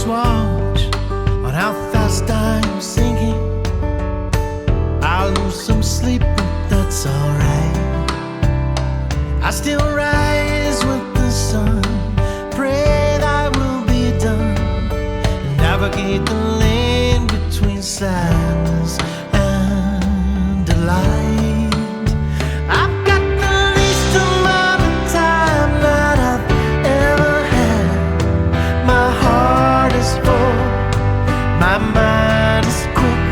watch on how fast I'm sinking. I'll lose some sleep, but that's alright. I still rise with the sun, pray that will be done, and navigate the lane between sadness and delight. I've got the least amount of time that I've ever had. My heart is full, my mind is quick,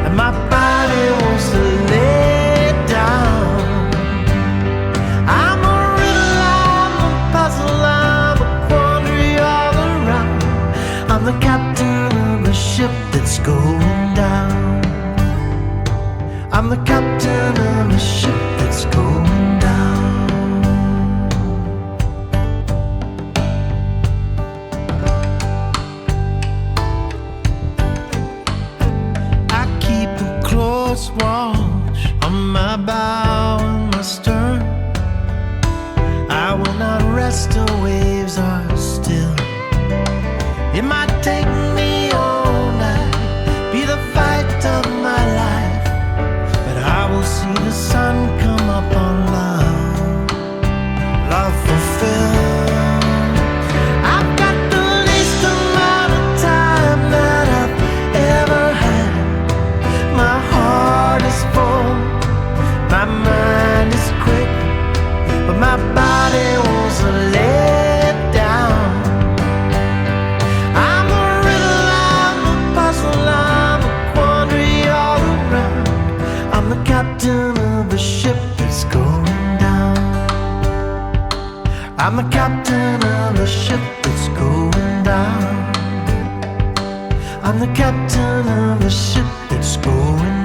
and my body wants to lay down. I'm a riddle, I'm a puzzle, I'm a quandary all around. I'm the captain of a ship that's going down. I'm the captain of a ship that's going down. I keep a close watch on my bow and my stern. I will not rest till waves are still. It might take me all night, be the fight of my life, but I will see the sun come up on love, love fulfilled. I've got the least amount of time that I've ever had. My heart is full, my mind is quick, but my body wants to lay down. I'm a riddle, I'm a puzzle, I'm a quandary all around. I'm the captain of a ship that's going down. I'm the captain of a ship that's going down. I'm the captain of a ship that's going